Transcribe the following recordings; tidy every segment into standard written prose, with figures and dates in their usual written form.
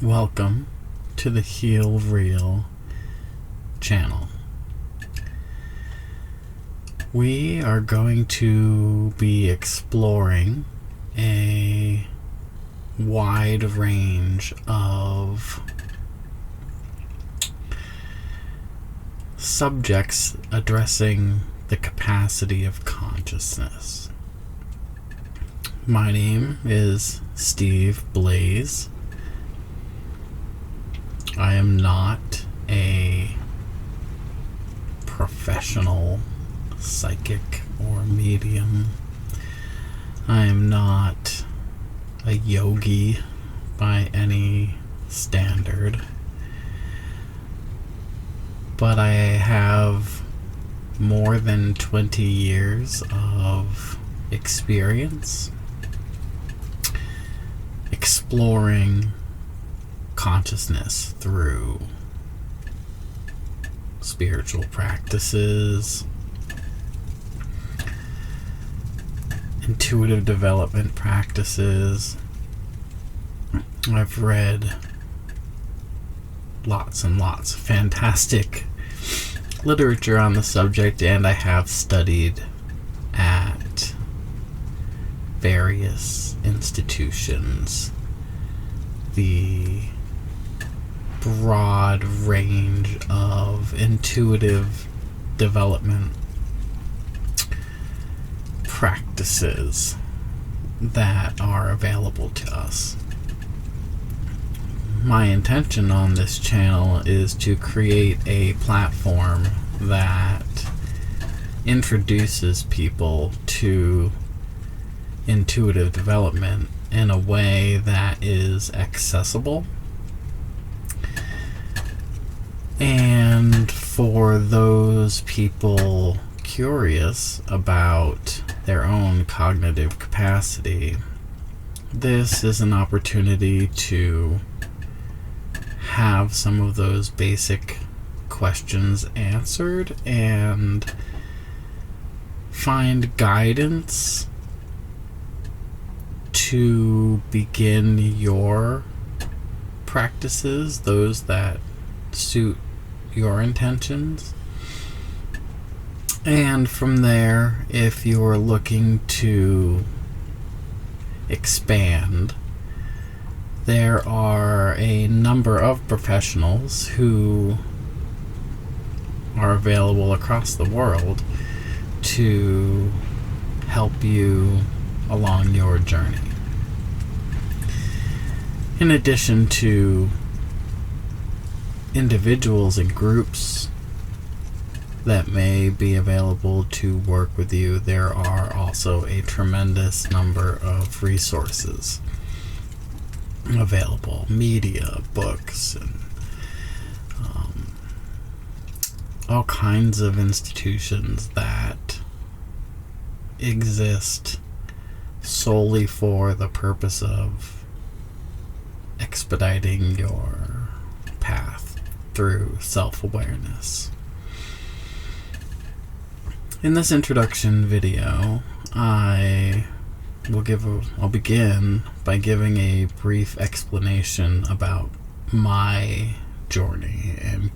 Welcome to the Heal Real channel. We are going to be exploring a wide range of subjects addressing the capacity of consciousness. My name is Steve Blaze. I am not a professional psychic or medium. I am not a yogi by any standard. But I have more than 20 years of experience exploring consciousness through spiritual practices, intuitive development practices. I've read lots and lots of fantastic literature on the subject, and I have studied at various institutions the broad range of intuitive development practices that are available to us. My intention on this channel is to create a platform that introduces people to intuitive development in a way that is accessible, and for those people curious about their own cognitive capacity, this is an opportunity to have some of those basic questions answered and find guidance to begin your practices, those that suit your intentions. And from there, if you're looking to expand, there are a number of professionals who are available across the world to help you along your journey. In addition to individuals and groups that may be available to work with you, there are also a tremendous number of resources available, media, books, and all kinds of institutions that exist solely for the purpose of expediting your path through self-awareness. In this introduction video, I'll begin by giving a brief explanation about my journey and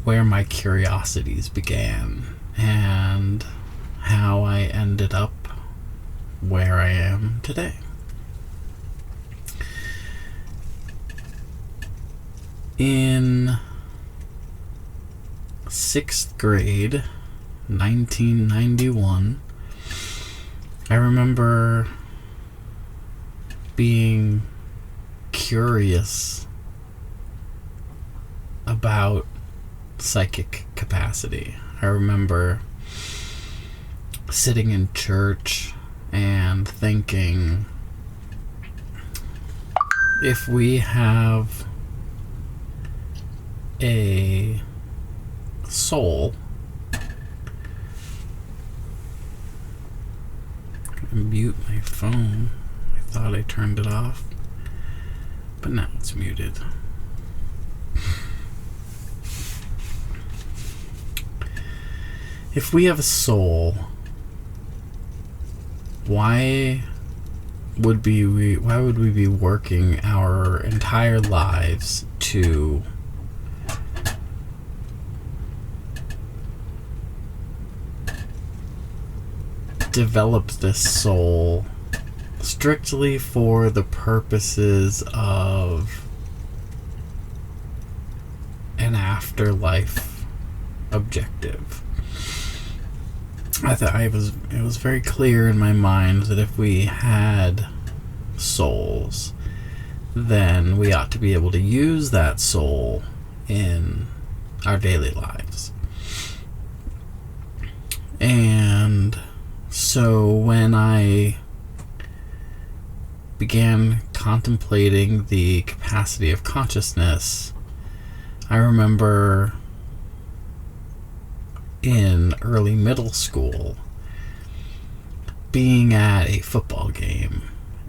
where my curiosities began and how I ended up where I am today. In 6th grade, 1991, I remember being curious about psychic capacity. I remember sitting in church and thinking, if we have a soul, mute my phone. I thought I turned it off, but now it's muted. If we have a soul, why why would we be working our entire lives to develop this soul strictly for the purposes of an afterlife objective? I thought it was very clear in my mind that if we had souls, then we ought to be able to use that soul in our daily lives. And so when I began contemplating the capacity of consciousness, I remember in early middle school being at a football game,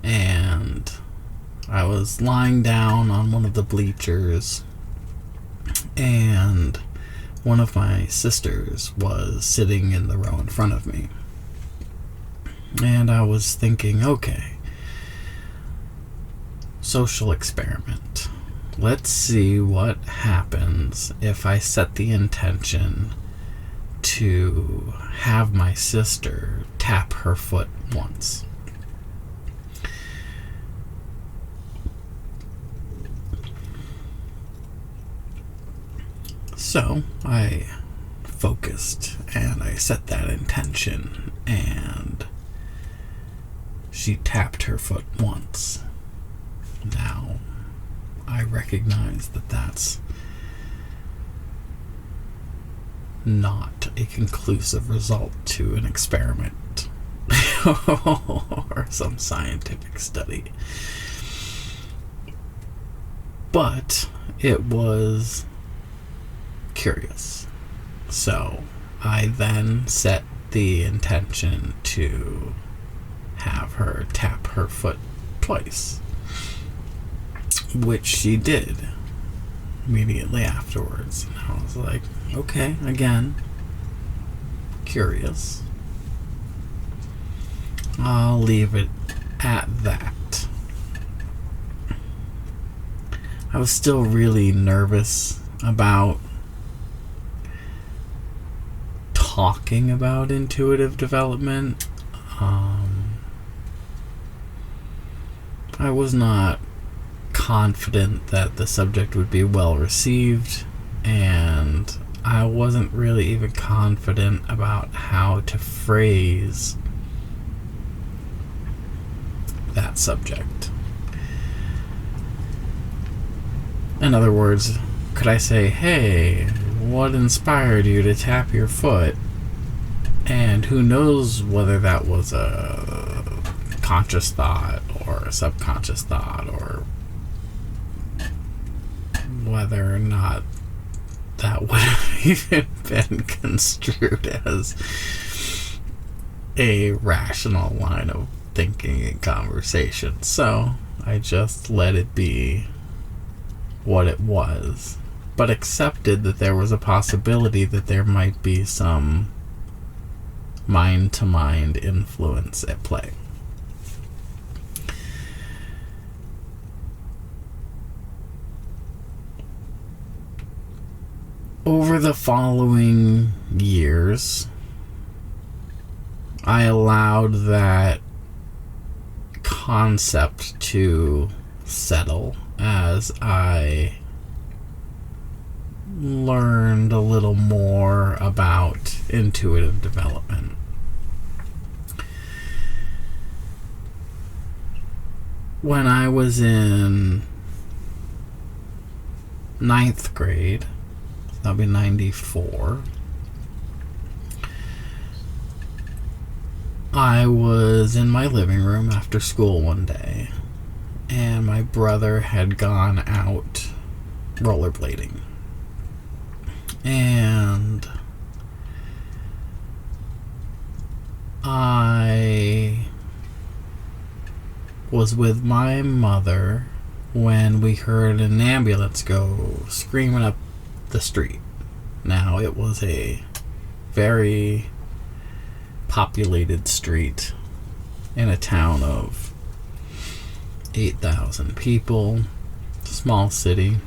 and I was lying down on one of the bleachers, and one of my sisters was sitting in the row in front of me. And I was thinking, okay, social experiment. Let's see what happens if I set the intention to have my sister tap her foot once. So I focused and I set that intention, and she tapped her foot once. Now, I recognize that that's not a conclusive result to an experiment or some scientific study. But it was curious. So I then set the intention to have her tap her foot twice, which she did immediately afterwards. And I was like, okay, again, curious. I'll leave it at that. I was still really nervous about talking about intuitive development. I was not confident that the subject would be well received, and I wasn't really even confident about how to phrase that subject. In other words, could I say, hey, what inspired you to tap your foot? And who knows whether that was a conscious thought or a subconscious thought, or whether or not that would have even been construed as a rational line of thinking and conversation. So I just let it be what it was, but accepted that there was a possibility that there might be some mind-to-mind influence at play. Over the following years, I allowed that concept to settle as I learned a little more about intuitive development. When I was in 9th grade, that'll be 94, I was in my living room after school one day, and my brother had gone out rollerblading. And I was with my mother when we heard an ambulance go screaming up the street. Now, it was a very populated street in a town of 8,000 people, small city.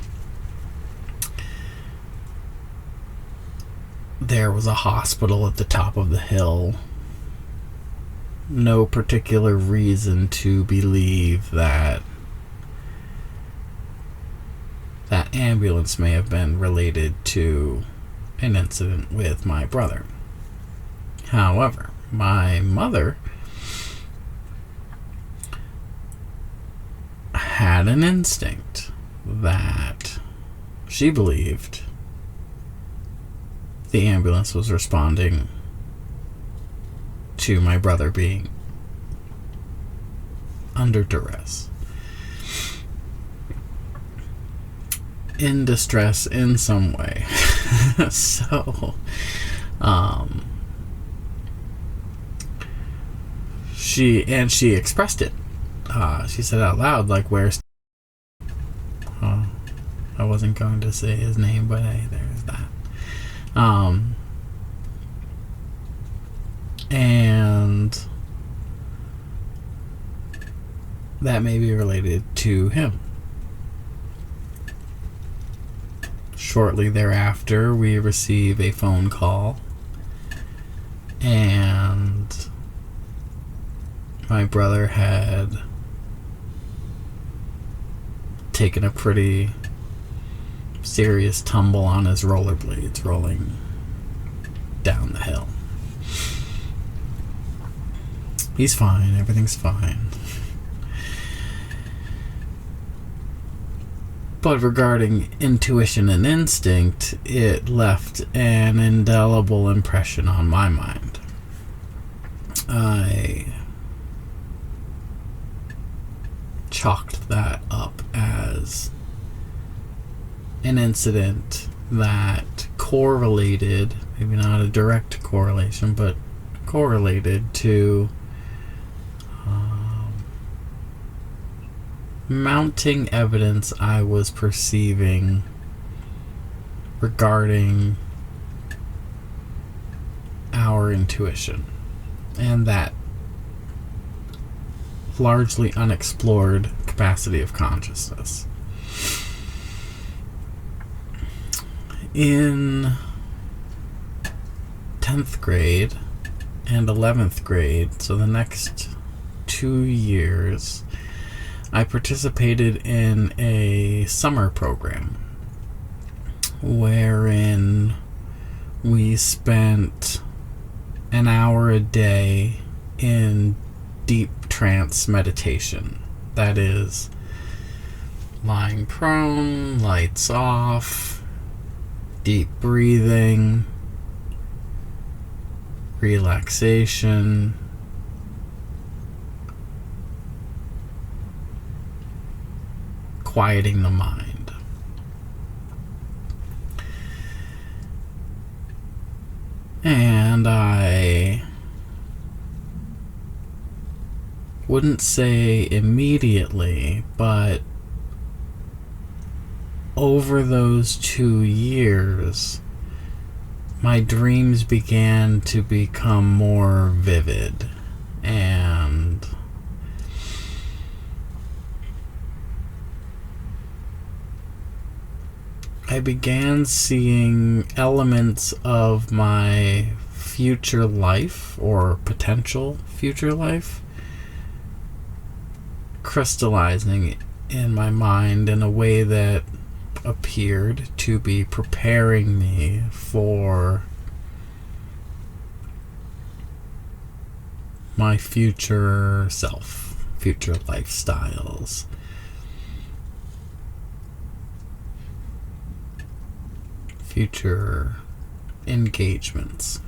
There was a hospital at the top of the hill. No particular reason to believe that that ambulance may have been related to an incident with my brother. However, my mother had an instinct that she believed the ambulance was responding to my brother being under duress, in distress in some way. So she expressed it. She said out loud, like, where's I wasn't going to say his name, but hey, there's that. And that may be related to him. Shortly thereafter, we receive a phone call, and my brother had taken a pretty serious tumble on his rollerblades rolling down the hill. He's fine, everything's fine. But regarding intuition and instinct, it left an indelible impression on my mind. I chalked that up as an incident that correlated, maybe not a direct correlation, but correlated to mounting evidence I was perceiving regarding our intuition and that largely unexplored capacity of consciousness. In 10th grade and 11th grade, so the next 2 years, I participated in a summer program wherein we spent an hour a day in deep trance meditation. That is, lying prone, lights off, deep breathing, relaxation, quieting the mind. And I wouldn't say immediately, but over those 2 years, my dreams began to become more vivid, and I began seeing elements of my future life, or potential future life, crystallizing in my mind in a way that appeared to be preparing me for my future self, future lifestyles, future engagements.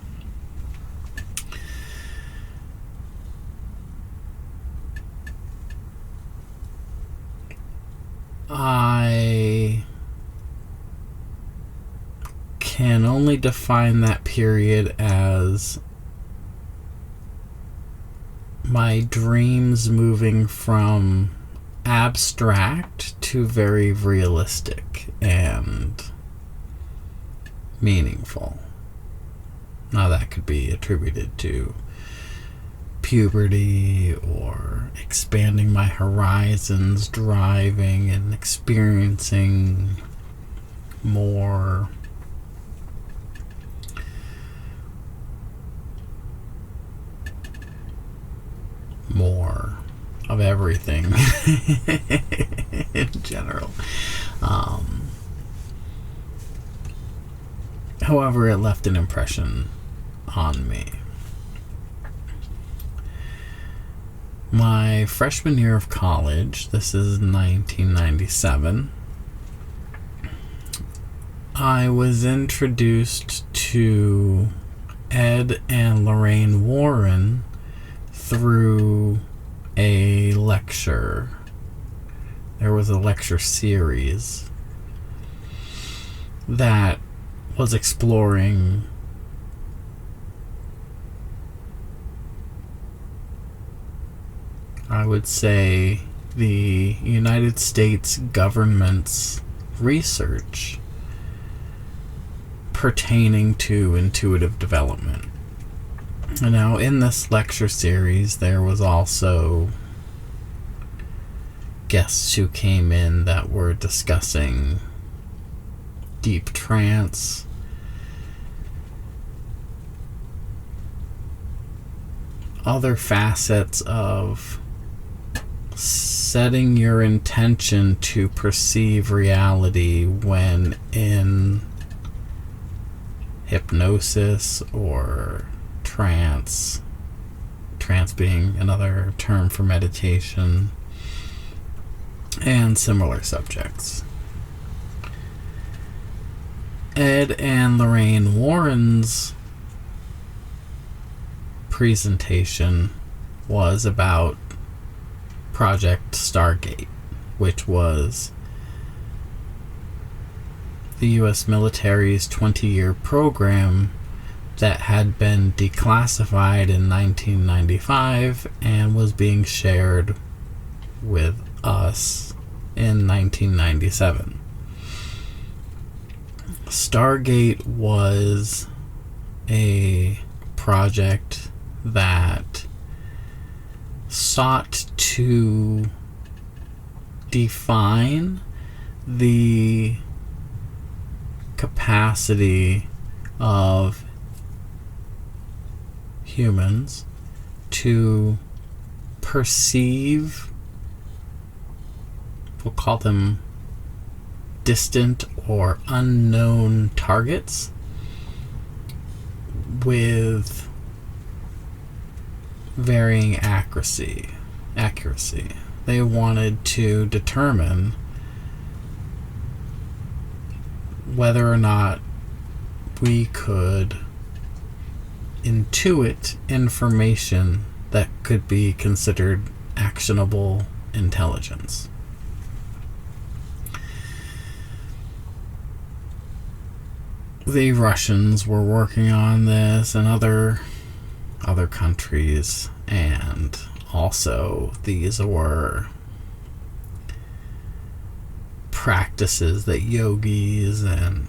I can only define that period as my dreams moving from abstract to very realistic and meaningful. Now that could be attributed to puberty or expanding my horizons, driving and experiencing more of everything in general. However, it left an impression on me. My freshman year of college, this is 1997, I was introduced to Ed and Lorraine Warren through a lecture. There was a lecture series that was exploring I would say the United States government's research pertaining to intuitive development. Now, in this lecture series, there was also guests who came in that were discussing deep trance, other facets of setting your intention to perceive reality when in hypnosis or trance being another term for meditation, and similar subjects. Ed and Lorraine Warren's presentation was about Project Stargate, which was the U.S. military's 20-year program that had been declassified in 1995 and was being shared with us in 1997. Stargate was a project that sought to define the capacity of humans to perceive, we'll call them distant or unknown targets, with varying accuracy. They wanted to determine whether or not we could intuit information that could be considered actionable intelligence. The Russians were working on this, and other countries, and also these were practices that yogis and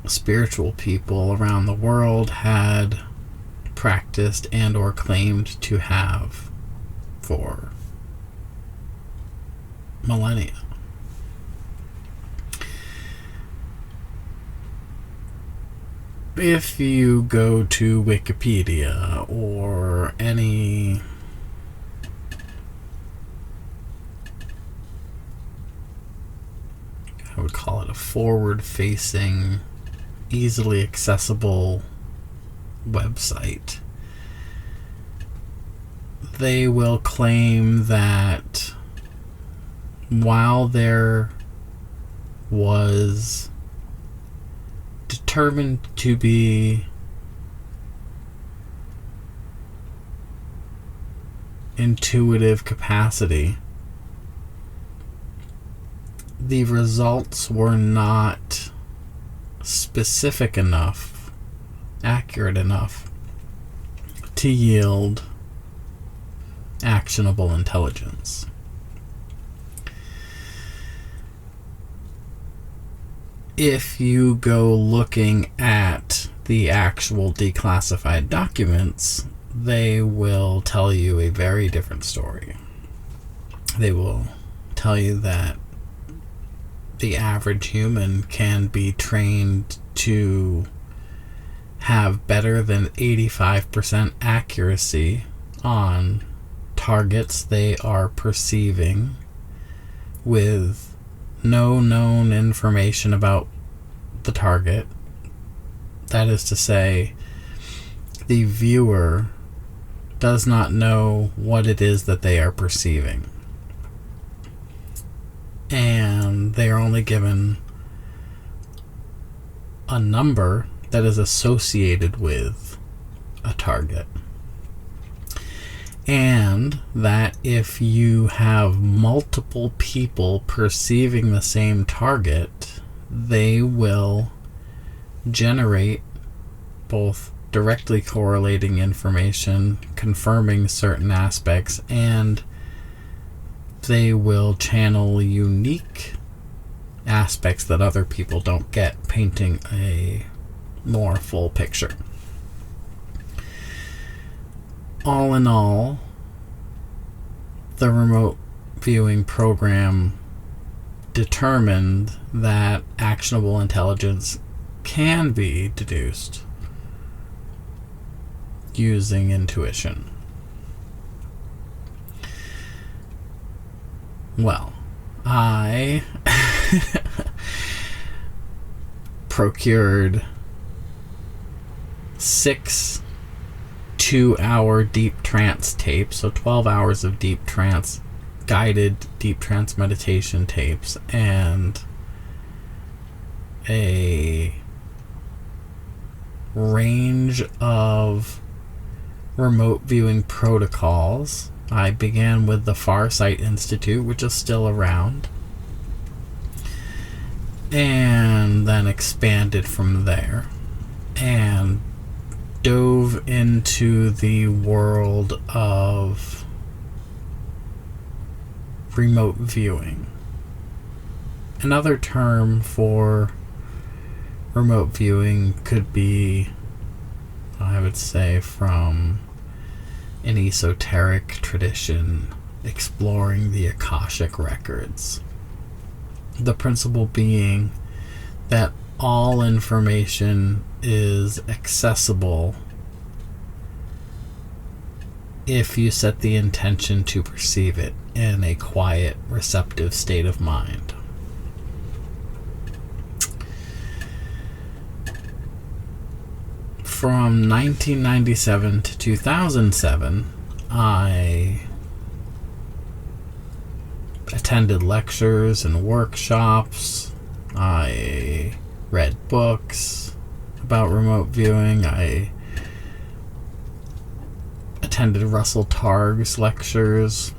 spiritual people around the world had practiced and or claimed to have for millennia. If you go to Wikipedia or any I would call it a forward-facing, easily accessible website, they will claim that while there was determined to be intuitive capacity, the results were not specific enough, accurate enough to yield actionable intelligence. If you go looking at the actual declassified documents, they will tell you a very different story. They will tell you that the average human can be trained to have better than 85% accuracy on targets they are perceiving with no known information about the target. That is to say, the viewer does not know what it is that they are perceiving. And they are only given a number that is associated with a target. And that if you have multiple people perceiving the same target, they will generate both directly correlating information, confirming certain aspects, and they will channel unique aspects that other people don't get, painting a more full picture. All in all, the remote viewing program determined that actionable intelligence can be deduced using intuition. Well, I procured 6 2-hour deep trance tapes, so 12 hours of deep trance, guided deep trance meditation tapes, and a range of remote viewing protocols. I began with the Farsight Institute, which is still around, and then expanded from there and dove into the world of remote viewing. Another term for remote viewing could be, I would say, from an esoteric tradition, exploring the Akashic records. The principle being that all information is accessible if you set the intention to perceive it in a quiet, receptive state of mind. From 1997 to 2007, I attended lectures and workshops. I read books about remote viewing. I attended Russell Targ's lectures,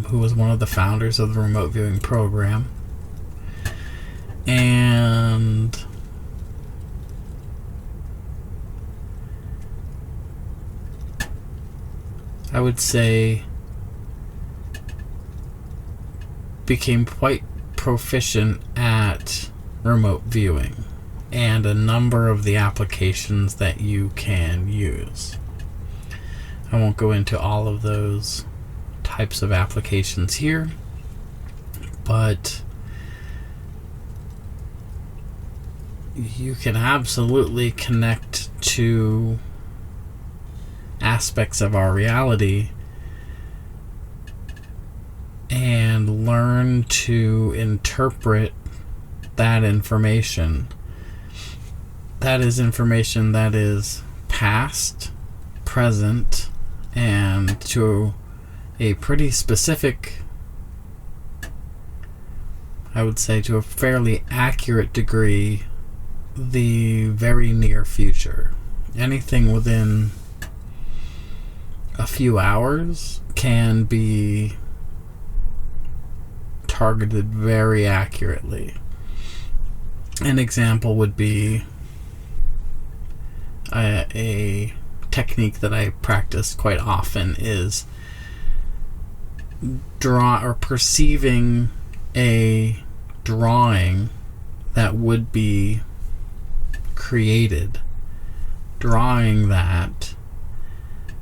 who was one of the founders of the remote viewing program. And I would say became quite proficient at remote viewing and a number of the applications that you can use. I won't go into all of those types of applications here, but you can absolutely connect to aspects of our reality and learn to interpret that information. That is information that is past, present, and to a pretty specific, I would say to a fairly accurate degree, the very near future. Anything within a few hours can be targeted very accurately. An example would be a technique that I practice quite often is perceiving a drawing that would be created drawing that,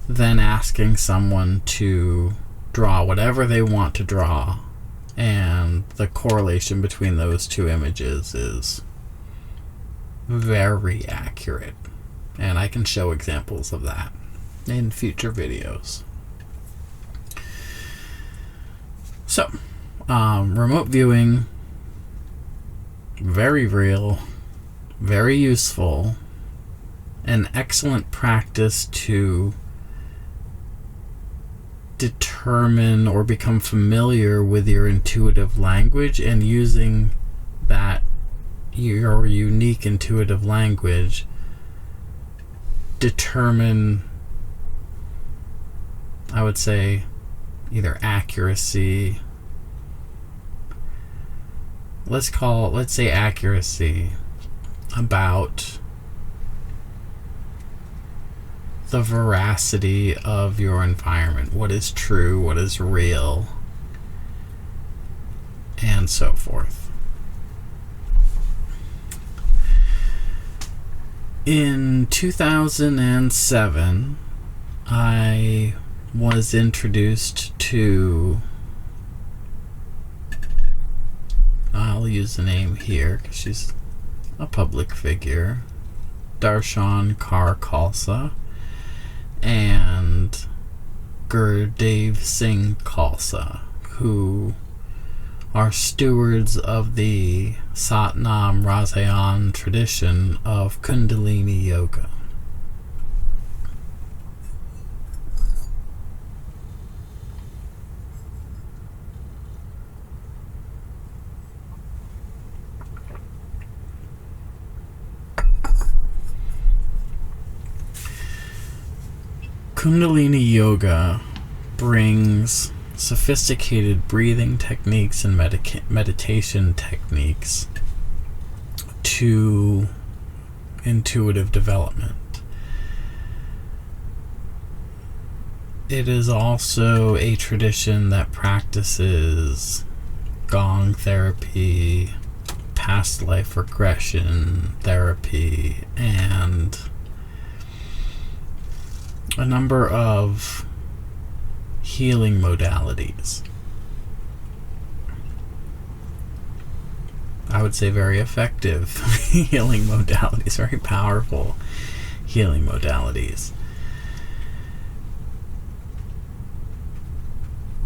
then asking someone to draw whatever they want to draw, and the correlation between those two images is very accurate. And I can show examples of that in future videos. So, remote viewing, very real, very useful, an excellent practice to determine or become familiar with your intuitive language, and using that, your unique intuitive language, determine, I would say, either accuracy, let's say accuracy about the veracity of your environment, what is true, what is real, and so forth. In 2007, I was introduced to, I'll use the name here because she's a public figure, Darshan Kaur Khalsa and Gurdev Singh Khalsa, who are stewards of the Satnam Rasayan tradition of Kundalini Yoga. Kundalini Yoga brings sophisticated breathing techniques and meditation techniques to intuitive development. It is also a tradition that practices gong therapy, past life regression therapy, and a number of healing modalities. I would say very effective healing modalities, very powerful healing modalities.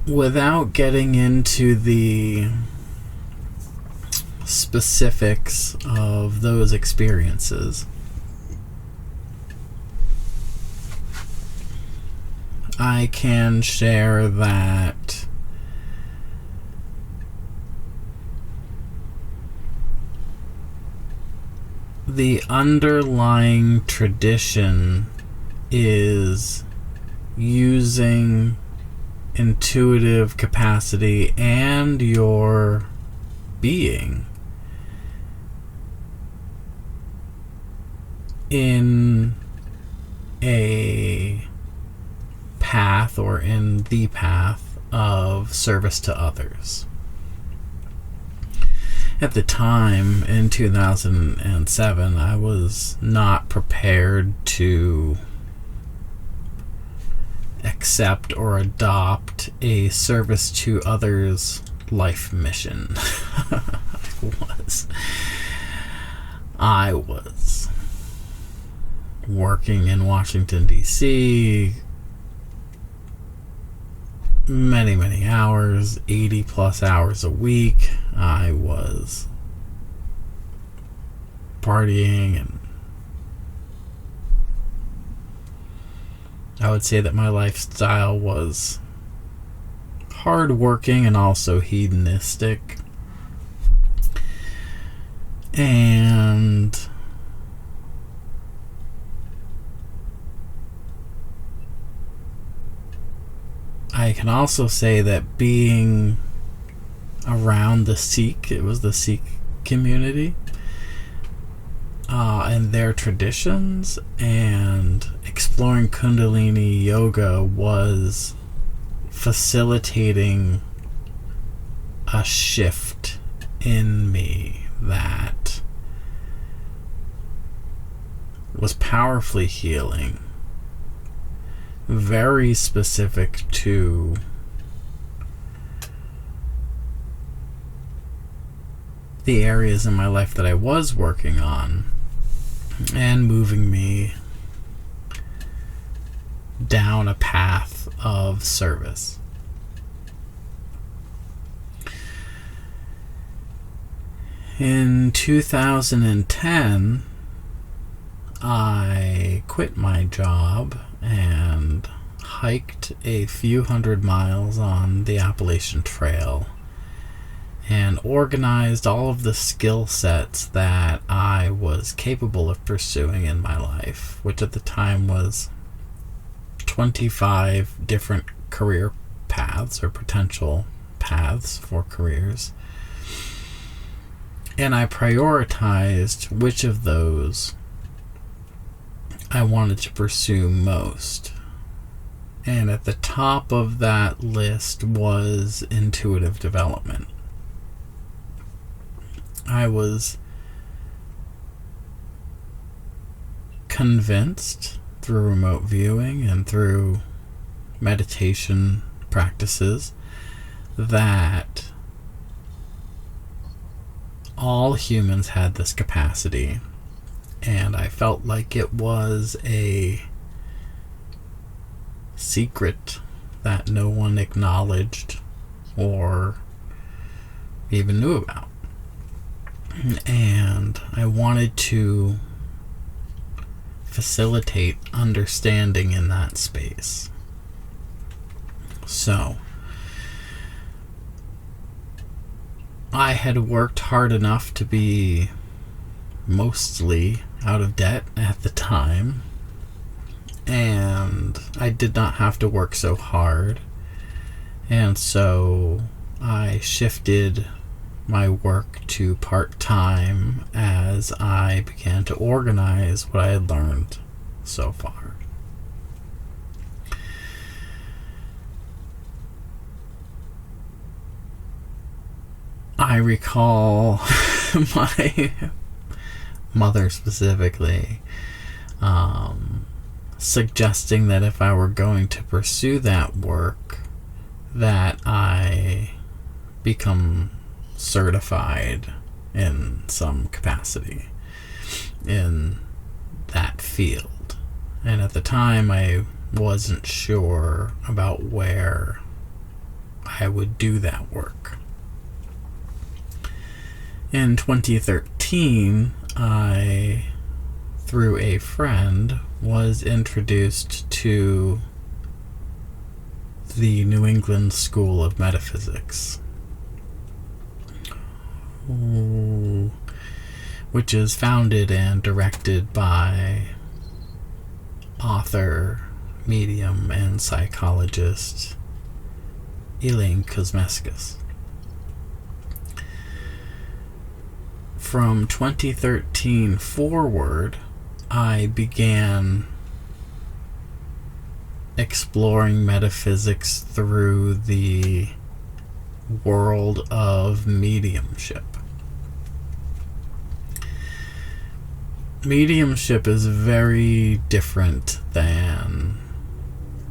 Without getting into the specifics of those experiences, I can share that the underlying tradition is using intuitive capacity and your being in a path, or in the path of service to others. At the time, in 2007, I was not prepared to accept or adopt a service to others life mission. I was working in Washington, D.C., many hours, 80 plus hours a week. I was partying, and I would say that my lifestyle was hardworking and also hedonistic. And I can also say that being around the Sikh, it was the Sikh community, and their traditions, and exploring Kundalini Yoga was facilitating a shift in me that was powerfully healing, very specific to the areas in my life that I was working on, and moving me down a path of service. In 2010, I quit my job and hiked a few hundred miles on the Appalachian Trail and organized all of the skill sets that I was capable of pursuing in my life, which at the time was 25 different career paths or potential paths for careers. And I prioritized which of those I wanted to pursue most. And at the top of that list was intuitive development. I was convinced through remote viewing and through meditation practices that all humans had this capacity, and I felt like it was a secret that no one acknowledged or even knew about. And I wanted to facilitate understanding in that space. So I had worked hard enough to be mostly out of debt at the time, and I did not have to work so hard, and so I shifted my work to part-time as I began to organize what I had learned so far. I recall my mother specifically suggesting that if I were going to pursue that work, that I become certified in some capacity in that field. And at the time, I wasn't sure about where I would do that work. In 2013, I, through a friend, was introduced to the New England School of Metaphysics, which is founded and directed by author, medium, and psychologist Elaine Kosmeskis. From 2013 forward, I began exploring metaphysics through the world of mediumship. Mediumship is very different than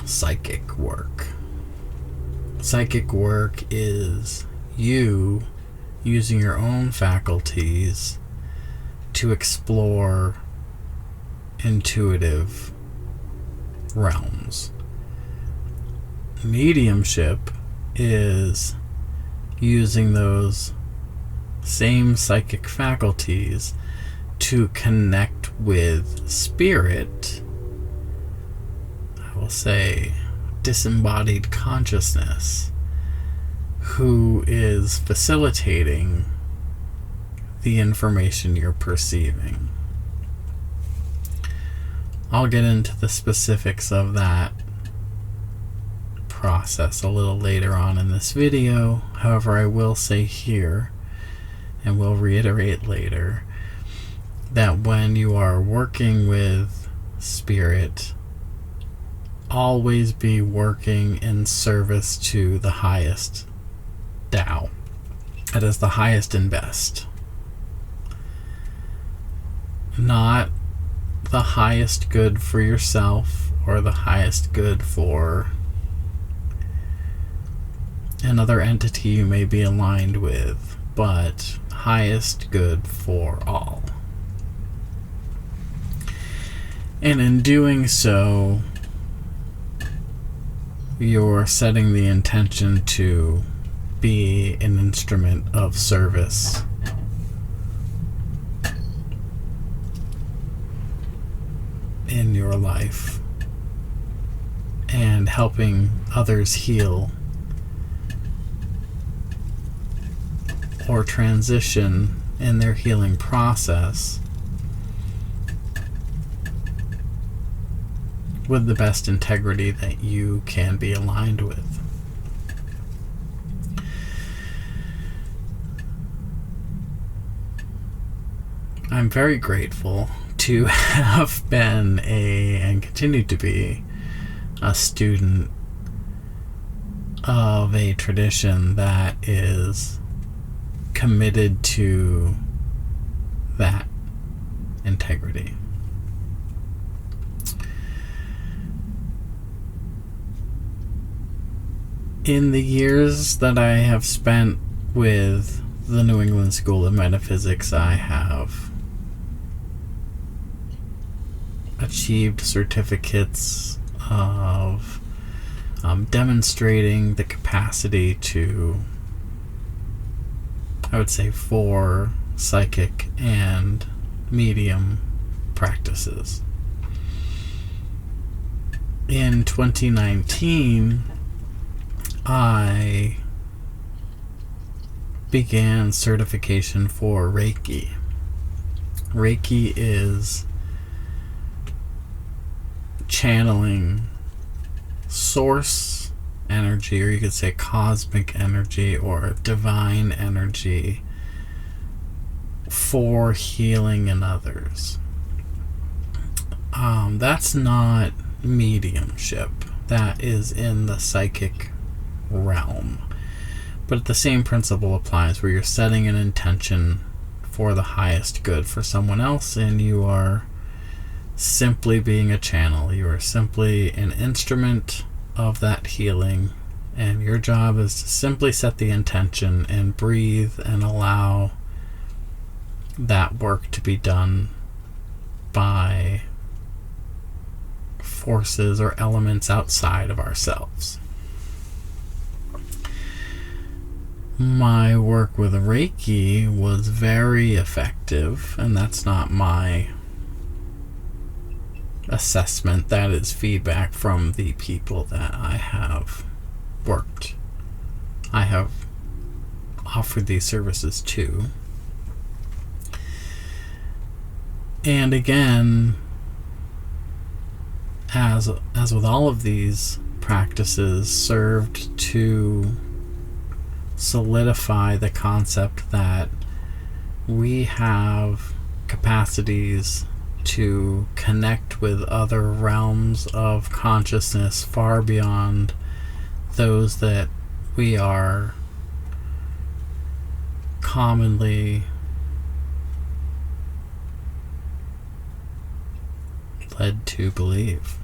psychic work. Psychic work is you using your own faculties to explore intuitive realms. Mediumship is using those same psychic faculties to connect with spirit, I will say disembodied consciousness, who is facilitating the information you're perceiving. I'll get into the specifics of that process a little later on in this video. However, I will say here, and will reiterate later, that when you are working with spirit, always be working in service to the highest Tao. That is the highest and best. Not the highest good for yourself or the highest good for another entity you may be aligned with, but highest good for all. And in doing so, you're setting the intention to be an instrument of service in your life and helping others heal or transition in their healing process with the best integrity that you can be aligned with. I'm very grateful to have been and continue to be a student of a tradition that is committed to that integrity. In the years that I have spent with the New England School of Metaphysics, I have achieved certificates of demonstrating the capacity to, I would say, 4 psychic and medium practices. In 2019, I began certification for Reiki. Reiki is channeling source energy, or you could say cosmic energy or divine energy, for healing in others. That's not mediumship. That is in the psychic realm. But the same principle applies, where you're setting an intention for the highest good for someone else, and you are simply being a channel. You are simply an instrument of that healing, and your job is to simply set the intention and breathe and allow that work to be done by forces or elements outside of ourselves. My work with Reiki was very effective, and that's not my assessment. That is feedback from the people that I have offered these services to. And again, as with all of these practices, served to solidify the concept that we have capacities to connect with other realms of consciousness far beyond those that we are commonly led to believe.